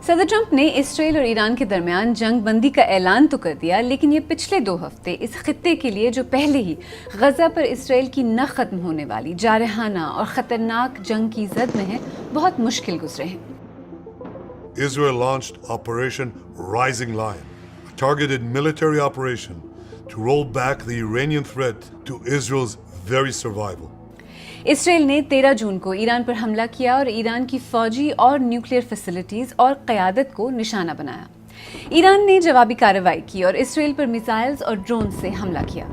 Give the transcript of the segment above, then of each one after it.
صدر ٹرمپ نے اسرائیل اور ایران کے درمیان جنگ بندی کا اعلان تو کر دیا، لیکن یہ پچھلے 2 ہفتے اس خطے کے لیے جو پہلے ہی غزہ پر اسرائیل کی نہ ختم ہونے والی جارحانہ اور خطرناک جنگ کی زد میں ہے، بہت مشکل گزرے ہیں۔ Israel launched Operation Rising Lion, a targeted military operation to roll back the Iranian threat to Israel's very survival. اسرائیل نے 13 جون کو ایران پر حملہ کیا اور ایران کی فوجی اور نیوکلیئر فیسلٹیز اور قیادت کو نشانہ بنایا۔ ایران نے جوابی کارروائی کی اور اسرائیل پر میزائلز اور ڈرون سے حملہ کیا۔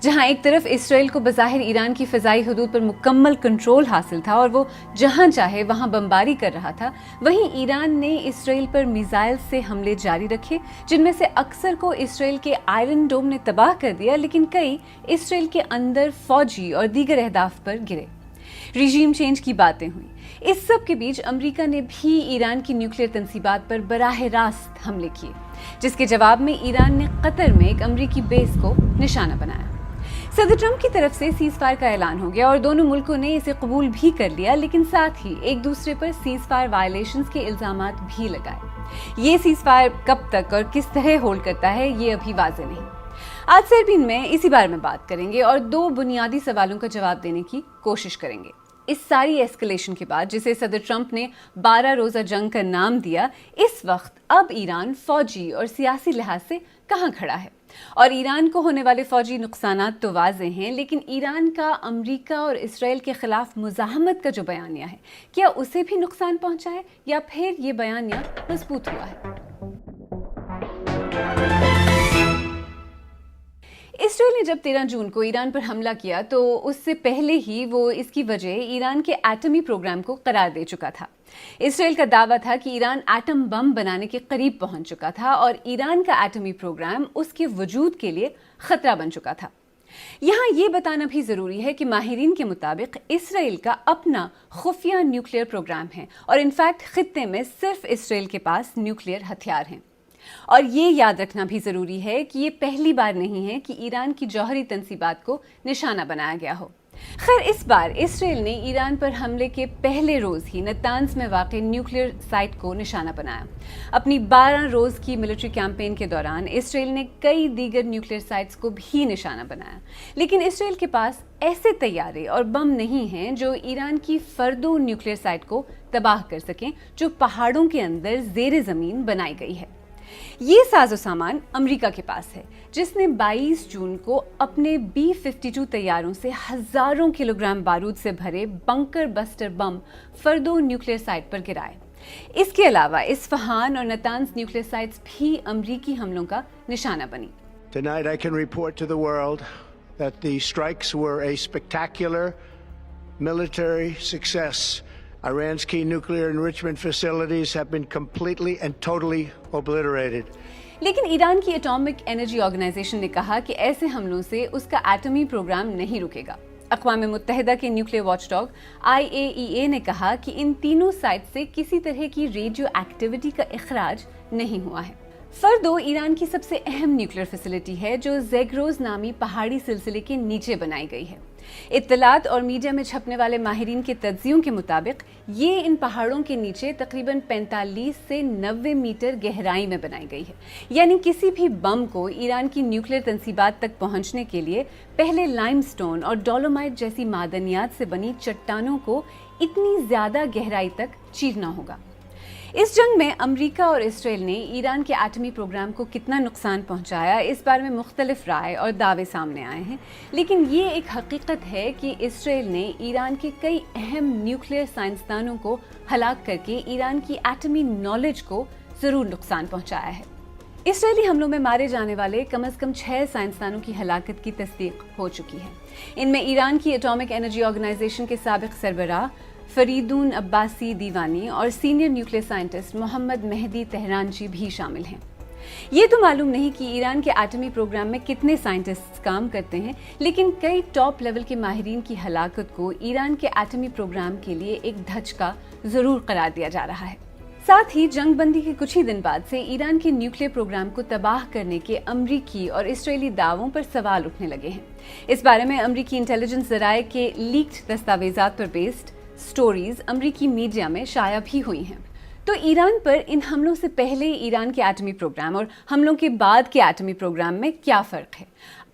جہاں ایک طرف اسرائیل کو بظاہر ایران کی فضائی حدود پر مکمل کنٹرول حاصل تھا اور وہ جہاں چاہے وہاں بمباری کر رہا تھا، وہیں ایران نے اسرائیل پر میزائل سے حملے جاری رکھے، جن میں سے اکثر کو اسرائیل کے آئرن ڈوم نے تباہ کر دیا، لیکن کئی اسرائیل کے اندر فوجی اور دیگر اہداف پر گرے۔ ریجیم چینج کی باتیں ہوئیں۔ اس سب کے بیچ امریکہ نے بھی ایران کی نیوکلیئر تنصیبات پر براہ راست حملے کیے، جس کے جواب میں ایران نے قطر میں ایک امریکی بیس کو نشانہ بنایا۔ صدر ٹرمپ کی طرف سے سیز فائر کا اعلان ہو گیا اور دونوں ملکوں نے اسے قبول بھی کر لیا، لیکن ساتھ ہی ایک دوسرے پر سیز فائر وائلیشنز کے الزامات بھی لگائے۔ یہ سیز فائر کب تک اور کس طرح ہولڈ کرتا ہے، یہ ابھی واضح نہیں۔ آج سربین میں اسی بارے میں بات کریں گے اور 2 بنیادی سوالوں کا جواب دینے کی کوشش کریں گے۔ اس ساری ایسکلیشن کے بعد، جسے صدر ٹرمپ نے 12 روزہ جنگ کا نام دیا، اس وقت اب ایران فوجی اور سیاسی لحاظ سے کہاں کھڑا ہے؟ اور ایران کو ہونے والے فوجی نقصانات تو واضح ہیں، لیکن ایران کا امریکہ اور اسرائیل کے خلاف مزاحمت کا جو بیانیہ ہے، کیا اسے بھی نقصان پہنچا ہے یا پھر یہ بیانیہ مضبوط ہوا ہے؟ اسرائیل نے جب 13 جون کو ایران پر حملہ کیا تو اس سے پہلے ہی وہ اس کی وجہ ایران کے ایٹمی پروگرام کو قرار دے چکا تھا۔ اسرائیل کا دعویٰ تھا کہ ایران ایٹم بم بنانے کے قریب پہنچ چکا تھا اور ایران کا ایٹمی پروگرام اس کے وجود کے لیے خطرہ بن چکا تھا۔ یہاں یہ بتانا بھی ضروری ہے کہ ماہرین کے مطابق اسرائیل کا اپنا خفیہ نیوکلیئر پروگرام ہے اور انفیکٹ خطے میں صرف اسرائیل کے پاس نیوکلیئر ہتھیار ہیں۔ اور یہ یاد رکھنا بھی ضروری ہے کہ یہ پہلی بار نہیں ہے کہ ایران کی جوہری تنصیبات کو نشانہ بنایا گیا ہو۔ خیر، اس بار اسرائیل نے ایران پر حملے کے پہلے روز ہی نتانز میں واقع نیوکلیئر سائٹ کو نشانہ بنایا۔ اپنی 12 روز کی ملٹری کیمپین کے دوران اسرائیل نے کئی دیگر نیوکلیئر سائٹس کو بھی نشانہ بنایا، لیکن اسرائیل کے پاس ایسے طیارے اور بم نہیں ہیں جو ایران کی فردو نیوکلیئر سائٹ کو تباہ کر سکیں، جو پہاڑوں کے اندر زیر زمین بنائی گئی ہے۔ یہ ساز و سامان امریکہ کے پاس ہے، جس نے 22 جون کو اپنے B-52 طیاروں سے ہزاروں کلوگرام بارود سے بھرے بنکر بسٹر بم فردو نیوکلیئر سائٹ پر گرائے۔ اس کے علاوہ اصفہان اور نتانز نیوکلیئر سائٹس بھی امریکی حملوں کا نشانہ بنی۔ Tonight I can report to the world that the strikes were a spectacular military success. Iran's key nuclear enrichment facilities have been completely and totally obliterated. لیکن ایران کی اٹامک انرجی آرگنائزیشن نے کہا کہ ایسے حملوں سے اس کا ایٹمی پروگرام نہیں رکے گا۔ اقوام متحدہ کے نیوکلیئر واچ ڈاگ IAEA نے کہا کہ ان تینوں سائٹ سے کسی طرح کی ریڈیو ایکٹیویٹی کا اخراج نہیں ہوا ہے۔ فردو ایران کی سب سے اہم نیوکلیئر فیسلٹی ہے جو زیگروز نامی پہاڑی سلسلے کے نیچے بنائی گئی ہے۔ اطلاعات اور میڈیا میں چھپنے والے ماہرین کے تجزیوں کے مطابق یہ ان پہاڑوں کے نیچے تقریباً 45 سے 90 میٹر گہرائی میں بنائی گئی ہے، یعنی کسی بھی بم کو ایران کی نیوکلیئر تنصیبات تک پہنچنے کے لیے پہلے لائم سٹون اور ڈولومائٹ جیسی معدنیات سے بنی چٹانوں کو اتنی زیادہ گہرائی تک چیرنا ہوگا۔ اس جنگ میں امریکہ اور اسرائیل نے ایران کے ایٹمی پروگرام کو کتنا نقصان پہنچایا، اس بارے میں مختلف رائے اور دعوے سامنے آئے ہیں، لیکن یہ ایک حقیقت ہے کہ اسرائیل نے ایران کے کئی اہم نیوکلیئر سائنسدانوں کو ہلاک کر کے ایران کی ایٹمی نالج کو ضرور نقصان پہنچایا ہے۔ اسرائیلی حملوں میں مارے جانے والے کم از کم 6 سائنسدانوں کی ہلاکت کی تصدیق ہو چکی ہے۔ ان میں ایران کی اٹامک انرجی آرگنائزیشن کے سابق سربراہ فریدون عباسی دیوانی اور سینئر نیوکلیئر سائنٹسٹ محمد مہدی تہرانچی بھی شامل ہیں۔ یہ تو معلوم نہیں کہ ایران کے ایٹمی پروگرام میں کتنے سائنٹسٹ کام کرتے ہیں، لیکن کئی ٹاپ لیول کے ماہرین کی ہلاکت کو ایران کے ایٹمی پروگرام کے لیے ایک دھچکا ضرور قرار دیا جا رہا ہے۔ ساتھ ہی جنگ بندی کے کچھ ہی دن بعد سے ایران کے نیوکلیئر پروگرام کو تباہ کرنے کے امریکی اور اسرائیلی دعووں پر سوال اٹھنے لگے ہیں۔ اس بارے میں امریکی انٹیلیجنس ذرائع کے لیکڈ دستاویزات پر بیسڈ سٹوریز امریکی میڈیا میں شائع بھی ہوئی ہیں۔ تو ایران پر ان حملوں سے پہلے ایران کے ایٹمی پروگرام اور حملوں کے بعد کے ایٹمی پروگرام میں کیا فرق ہے؟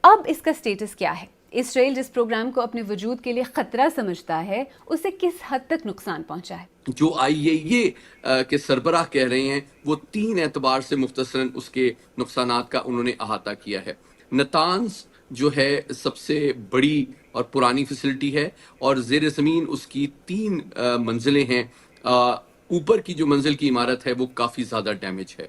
اب اس کا سٹیٹس کیا ہے؟ اسرائیل جس پروگرام کو اپنے وجود کے لیے خطرہ سمجھتا ہے اسے کس حد تک نقصان پہنچا ہے؟ جو IAEA کے سربراہ کہہ رہے ہیں وہ 3 اعتبار سے مختصراً اس کے نقصانات کا انہوں نے احاطہ کیا ہے۔ نتانز جو ہے سب سے بڑی اور پرانی فیسلٹی ہے اور زیر زمین اس کی 3 منزلیں ہیں۔ اوپر کی جو منزل کی عمارت ہے وہ کافی زیادہ ڈیمیج ہے،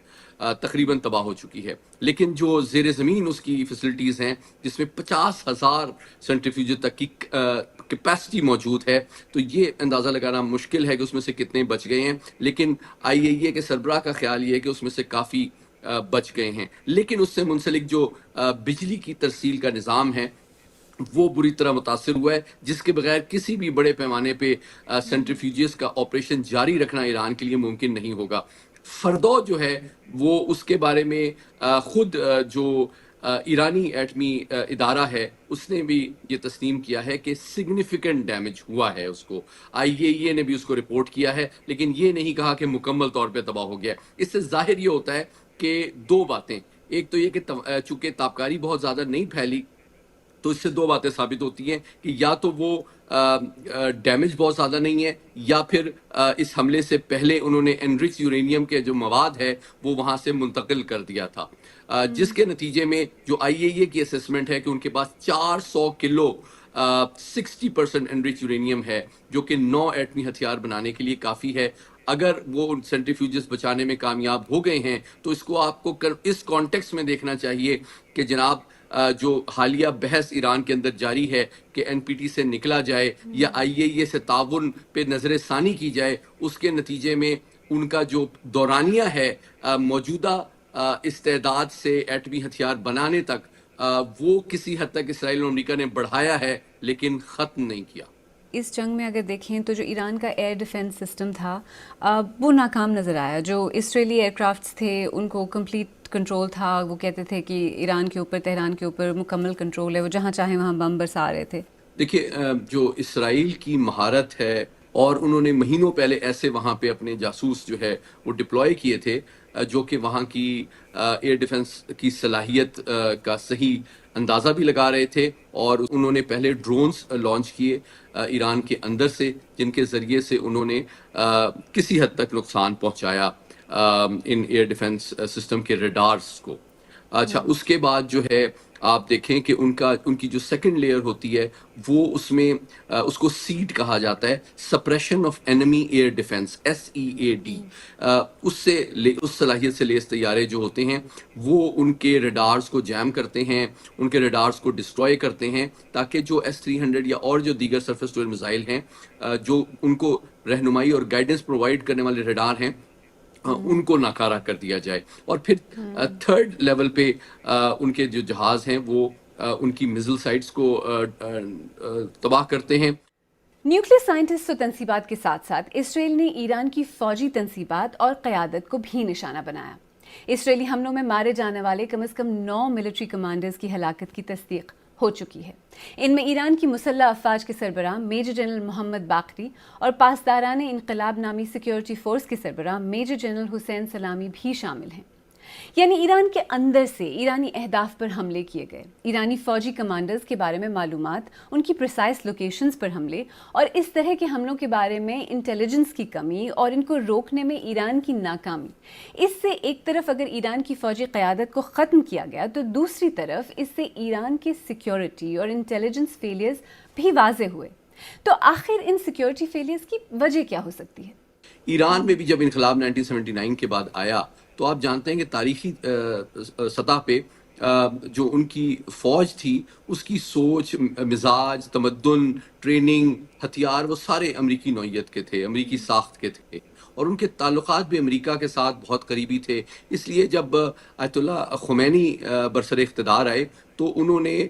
تقریباً تباہ ہو چکی ہے، لیکن جو زیر زمین اس کی فیسلٹیز ہیں جس میں 50,000 سینٹریفیوج تک کی کیپیسٹی موجود ہے، تو یہ اندازہ لگانا مشکل ہے کہ اس میں سے کتنے بچ گئے ہیں، لیکن IAEA کے سربراہ کا خیال یہ ہے کہ اس میں سے کافی بچ گئے ہیں۔ لیکن اس سے منسلک جو بجلی کی ترسیل کا نظام ہے وہ بری طرح متاثر ہوا ہے، جس کے بغیر کسی بھی بڑے پیمانے پہ سینٹریفیوجز کا آپریشن جاری رکھنا ایران کے لیے ممکن نہیں ہوگا۔ فردو جو ہے وہ اس کے بارے میں خود جو ایرانی ایٹمی ادارہ ہے اس نے بھی یہ تسلیم کیا ہے کہ سگنیفیکنٹ ڈیمیج ہوا ہے اس کو۔ IAEA نے بھی اس کو رپورٹ کیا ہے، لیکن یہ نہیں کہا کہ مکمل طور پہ تباہ ہو گیا۔ اس سے ظاہر یہ ہوتا ہے کہ 2 باتیں، ایک تو یہ کہ چونکہ تابکاری بہت زیادہ نہیں پھیلی تو اس سے 2 باتیں ثابت ہوتی ہیں کہ یا تو وہ ڈیمیج بہت زیادہ نہیں ہے، یا پھر اس حملے سے پہلے انہوں نے انرچ یورینیم کے جو مواد ہے وہ وہاں سے منتقل کر دیا تھا، جس کے نتیجے میں جو IAEA کی اسیسمنٹ ہے کہ ان کے پاس 400 کلو 60% انرچ یورینیم ہے، جو کہ 9 ایٹمی ہتھیار بنانے کے لیے کافی ہے۔ اگر وہ سینٹریفیوجز بچانے میں کامیاب ہو گئے ہیں تو اس کو آپ کو اس کانٹیکس میں دیکھنا چاہیے کہ جناب جو حالیہ بحث ایران کے اندر جاری ہے کہ NPT سے نکلا جائے یا IAEA سے تعاون پہ نظر ثانی کی جائے، اس کے نتیجے میں ان کا جو دورانیہ ہے موجودہ استعداد سے ایٹمی ہتھیار بنانے تک، وہ کسی حد تک اسرائیل اور امریکہ نے بڑھایا ہے لیکن ختم نہیں کیا۔ اس جنگ میں اگر دیکھیں تو جو ایران کا ایئر ڈیفنس سسٹم تھا وہ ناکام نظر آیا۔ جو اسرائیلی ایئر کرافٹس تھے ان کو کمپلیٹ کنٹرول تھا، وہ کہتے تھے کہ ایران کے اوپر، تہران کے اوپر مکمل کنٹرول ہے، وہ جہاں چاہیں وہاں بم برسا رہے تھے۔ دیکھیے جو اسرائیل کی مہارت ہے، اور انہوں نے مہینوں پہلے ایسے وہاں پہ اپنے جاسوس جو ہے وہ ڈپلوائے کیے تھے جو کہ وہاں کی ایئر ڈیفنس کی صلاحیت کا صحیح اندازہ بھی لگا رہے تھے، اور انہوں نے پہلے ڈرونز لانچ کیے ایران کے اندر سے، جن کے ذریعے سے انہوں نے کسی حد تک نقصان پہنچایا ان ایئر ڈیفنس سسٹم کے ریڈارز کو۔ اچھا، اس کے بعد جو ہے آپ دیکھیں کہ ان کی جو سیکنڈ لیئر ہوتی ہے وہ اس میں اس کو سیڈ کہا جاتا ہے، suppression of enemy air defence, SEAD۔ اس صلاحیت سے لیس طیارے جو ہوتے ہیں وہ ان کے ریڈارز کو جیم کرتے ہیں، ان کے ریڈارز کو ڈسٹروائے کرتے ہیں، تاکہ جو S-300 یا اور جو دیگر سرفیس ٹو ایئر میزائل ہیں جو ان کو رہنمائی اور گائیڈنس پرووائڈ کرنے والے ریڈار ہیں، ان کو ناکارہ کر دیا جائے۔ اور پھر 3rd لیول پہ ان کے جو جہاز ہیں وہ ان کی میزل سائٹس کو تباہ کرتے ہیں۔ نیوکلیئر سائنٹسٹ و تنصیبات کے ساتھ ساتھ اسرائیل نے ایران کی فوجی تنصیبات اور قیادت کو بھی نشانہ بنایا۔ اسرائیلی حملوں میں مارے جانے والے کم از کم 9 ملٹری کمانڈرز کی ہلاکت کی تصدیق ہو چکی ہے۔ ان میں ایران کی مسلح افواج کے سربراہ میجر جنرل محمد باقری اور پاسداران انقلاب نامی سیکیورٹی فورس کے سربراہ میجر جنرل حسین سلامی بھی شامل ہیں۔ یعنی ایران کے اندر سے ایرانی اہداف پر حملے کیے گئے، ایرانی فوجی کمانڈرز کے بارے میں معلومات، ان کی پریسائز لوکیشنز پر حملے، اور اس طرح کے حملوں کے بارے میں انٹیلیجنس کی کمی اور ان کو روکنے میں ایران کی ناکامی۔ اس سے ایک طرف اگر ایران کی فوجی قیادت کو ختم کیا گیا تو دوسری طرف اس سے ایران کے سیکیورٹی اور انٹیلیجنس فیلیئرز بھی واضح ہوئے۔ تو آخر ان سیکیورٹی فیلیئرز کی وجہ کیا ہو سکتی ہے؟ ایران میں بھی جب انقلاب 1979 کے بعد آیا تو آپ جانتے ہیں کہ تاریخی سطح پہ جو ان کی فوج تھی اس کی سوچ، مزاج، تمدن، ٹریننگ، ہتھیار، وہ سارے امریکی نوعیت کے تھے، امریکی ساخت کے تھے، اور ان کے تعلقات بھی امریکہ کے ساتھ بہت قریبی تھے۔ اس لیے جب آیت اللہ خمینی برسر اقتدار آئے تو انہوں نے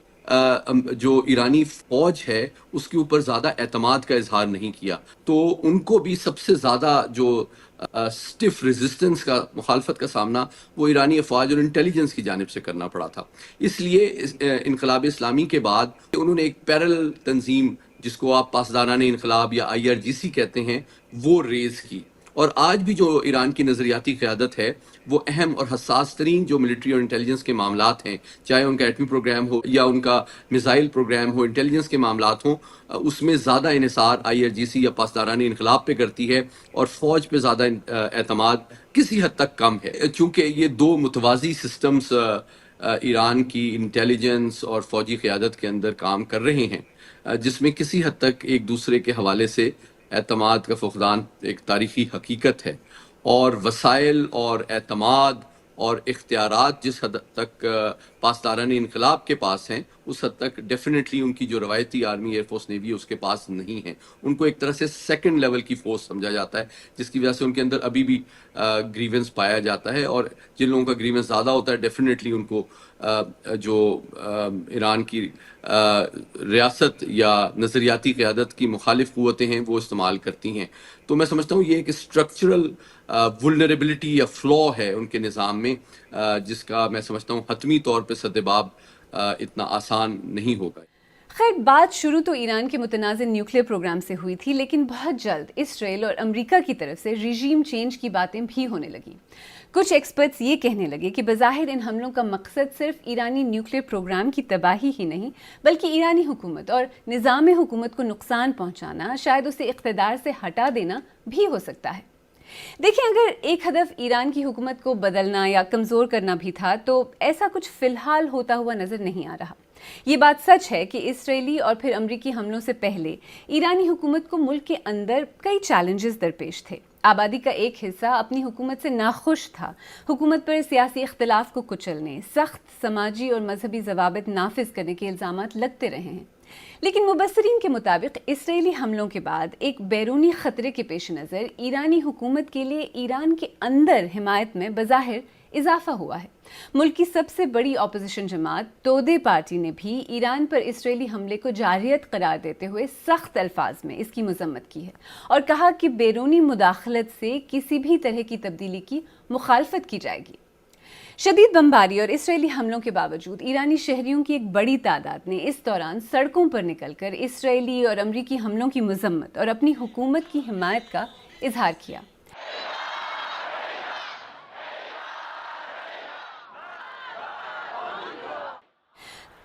جو ایرانی فوج ہے اس کے اوپر زیادہ اعتماد کا اظہار نہیں کیا، تو ان کو بھی سب سے زیادہ جو سٹف ریزسٹنس کا، مخالفت کا سامنا وہ ایرانی افواج اور انٹیلیجنس کی جانب سے کرنا پڑا تھا۔ اس لیے انقلاب اسلامی کے بعد انہوں نے ایک پیرل تنظیم جس کو آپ پاسداران انقلاب یا IRGC کہتے ہیں وہ ریز کی، اور آج بھی جو ایران کی نظریاتی قیادت ہے وہ اہم اور حساس ترین جو ملٹری اور انٹیلیجنس کے معاملات ہیں، چاہے ان کا ایٹمی پروگرام ہو یا ان کا میزائل پروگرام ہو، انٹیلیجنس کے معاملات ہوں، اس میں زیادہ انحصار IRGC یا پاسداران انقلاب پہ کرتی ہے، اور فوج پہ زیادہ اعتماد کسی حد تک کم ہے، چونکہ یہ دو متوازی سسٹمز ایران کی انٹیلیجنس اور فوجی قیادت کے اندر کام کر رہے ہیں، جس میں کسی حد تک ایک دوسرے کے حوالے سے اعتماد کا فقدان ایک تاریخی حقیقت ہے، اور وسائل اور اعتماد اور اختیارات جس حد تک پاسداران انقلاب کے پاس ہیں، اس حد تک ڈیفینیٹلی ان کی جو روایتی آرمی، ایئر فورس، نیوی ہے اس کے پاس نہیں ہے. ان کو ایک طرح سے سیکنڈ لیول کی فورس سمجھا جاتا ہے، جس کی وجہ سے ان کے اندر ابھی بھی گریونس پایا جاتا ہے، اور جن لوگوں کا گریونس زیادہ ہوتا ہے ڈیفینیٹلی ان کو جو ایران کی ریاست یا نظریاتی قیادت کی مخالف قوتیں ہیں وہ استعمال کرتی ہیں. تو میں سمجھتا ہوں یہ ایک اسٹرکچرل ولنریبلٹی یا فلا ہے ان کے نظام میں، جس کا میں سمجھتا ہوں حتمی طور پہ سدباب اتنا آسان نہیں ہوگا. خیر، بات شروع تو ایران کے متنازع نیوکلیئر پروگرام سے ہوئی تھی، لیکن بہت جلد اسرائیل اور امریکہ کی طرف سے ریجیم چینج کی باتیں بھی ہونے لگیں. کچھ ایکسپرٹس یہ کہنے لگے کہ بظاہر ان حملوں کا مقصد صرف ایرانی نیوکلیئر پروگرام کی تباہی ہی نہیں، بلکہ ایرانی حکومت اور نظام حکومت کو نقصان پہنچانا، شاید اسے اقتدار سے ہٹا دینا بھی ہو سکتا ہے. دیکھیں، اگر ایک ہدف ایران کی حکومت کو بدلنا یا کمزور کرنا بھی تھا تو ایسا کچھ فی الحال ہوتا ہوا نظر نہیں آ رہا. یہ بات سچ ہے کہ اسرائیلی اور پھر امریکی حملوں سے پہلے ایرانی حکومت کو ملک کے اندر کئی چیلنجز درپیش تھے. آبادی کا ایک حصہ اپنی حکومت سے ناخوش تھا، حکومت پر سیاسی اختلاف کو کچلنے، سخت سماجی اور مذہبی ضوابط نافذ کرنے کے الزامات لگتے رہے ہیں. لیکن مبصرین کے مطابق اسرائیلی حملوں کے بعد ایک بیرونی خطرے کے پیش نظر ایرانی حکومت کے لیے ایران کے اندر حمایت میں بظاہر اضافہ ہوا ہے. ملک کی سب سے بڑی اپوزیشن جماعت تودے پارٹی نے بھی ایران پر اسرائیلی حملے کو جارحیت قرار دیتے ہوئے سخت الفاظ میں اس کی مذمت کی ہے اور کہا کہ بیرونی مداخلت سے کسی بھی طرح کی تبدیلی کی مخالفت کی جائے گی. شدید بمباری اور اسرائیلی حملوں کے باوجود ایرانی شہریوں کی ایک بڑی تعداد نے اس دوران سڑکوں پر نکل کر اسرائیلی اور امریکی حملوں کی مذمت اور اپنی حکومت کی حمایت کا اظہار کیا.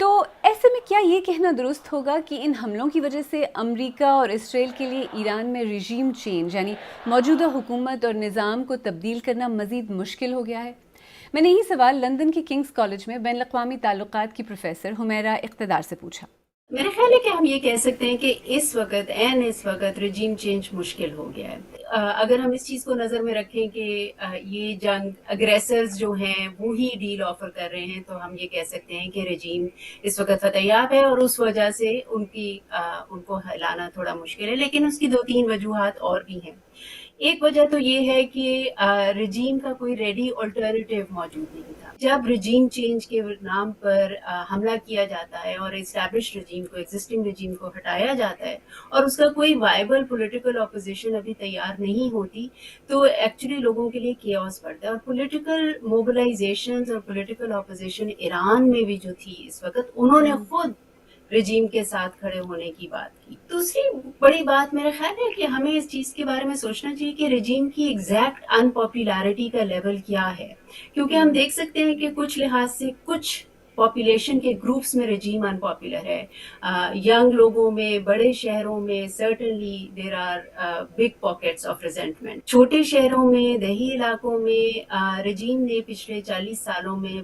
تو ایسے میں کیا یہ کہنا درست ہوگا کہ ان حملوں کی وجہ سے امریکہ اور اسرائیل کے لیے ایران میں ریجیم چینج یعنی موجودہ حکومت اور نظام کو تبدیل کرنا مزید مشکل ہو گیا ہے؟ میں نے یہ سوال لندن کے کنگز کالج میں بین الاقوامی تعلقات کی پروفیسر حمیرہ اقتدار سے پوچھا. میرا خیال ہے کہ ہم یہ کہہ سکتے ہیں کہ اس وقت رجیم چینج مشکل ہو گیا ہے. اگر ہم اس چیز کو نظر میں رکھیں کہ یہ جنگ اگریسرز جو ہیں وہی ڈیل آفر کر رہے ہیں، تو ہم یہ کہہ سکتے ہیں کہ رجیم اس وقت فتح یاب ہے اور اس وجہ سے ان کو ہلانا تھوڑا مشکل ہے. لیکن اس کی 2-3 وجوہات اور بھی ہیں. ایک وجہ تو یہ ہے کہ رجیم کا کوئی ریڈی آلٹرنیٹیو موجود نہیں تھا. جب رجیم چینج کے نام پر حملہ کیا جاتا ہے اور اسٹیبلش رجیم کو، ایگزسٹنگ رجیم کو ہٹایا جاتا ہے اور اس کا کوئی وائبل پولیٹیکل اپوزیشن ابھی تیار نہیں ہوتی، تو ایکچولی لوگوں کے لیے کیوس پڑتا ہے. اور پولیٹیکل موبلائزیشنز اور پولیٹیکل اپوزیشن ایران میں بھی جو تھی اس وقت، انہوں نے خود رجیم کے ساتھ کھڑے ہونے کی بات کی. دوسری بڑی بات میرا خیال ہے کہ ہمیں اس چیز کے بارے میں سوچنا چاہیے کہ رجیم کی ایگزیکٹ ان پاپولیرٹی کا لیول کیا ہے، کیونکہ ہم دیکھ سکتے ہیں کہ کچھ لحاظ سے کچھ پاپولیشن کے گروپس میں رجیم ان پاپولر ہے. ینگ لوگوں میں، بڑے شہروں میں certainly there are big pockets of resentment. چھوٹے شہروں میں، دیہی علاقوں میں رجیم نے پچھلے 40 سالوں میں،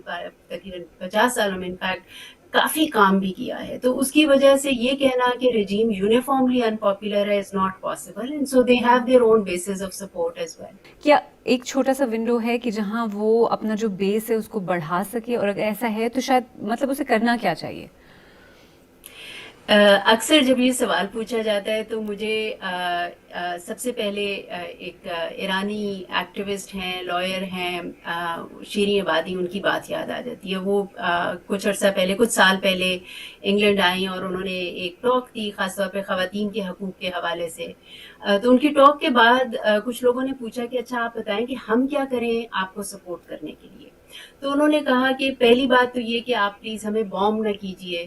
تقریباً 50 سالوں میں انفیکٹ کافی کام بھی کیا ہے. تو اس کی وجہ سے یہ کہنا کہ رجیم یونیفارملی ان پاپولر ہے is not possible, and so they have their own bases of support as well. کیا ایک چھوٹا سا ونڈو ہے کہ جہاں وہ اپنا جو بیس ہے اس کو بڑھا سکے، اور اگر ایسا ہے تو شاید مطلب اسے کرنا کیا چاہیے؟ اکثر جب یہ سوال پوچھا جاتا ہے تو مجھے سب سے پہلے ایک ایرانی ایکٹیوسٹ ہیں، لائر ہیں، شیریں عبادی، ان کی بات یاد آ جاتی ہے. وہ کچھ عرصہ پہلے، کچھ سال پہلے انگلینڈ آئیں اور انہوں نے ایک ٹاک دی خاص طور پہ خواتین کے حقوق کے حوالے سے. تو ان کی ٹاک کے بعد کچھ لوگوں نے پوچھا کہ اچھا آپ بتائیں کہ ہم کیا کریں آپ کو سپورٹ کرنے کے لیے. تو انہوں نے کہا کہ پہلی بات تو یہ کہ آپ پلیز ہمیں بوم نہ کیجیے،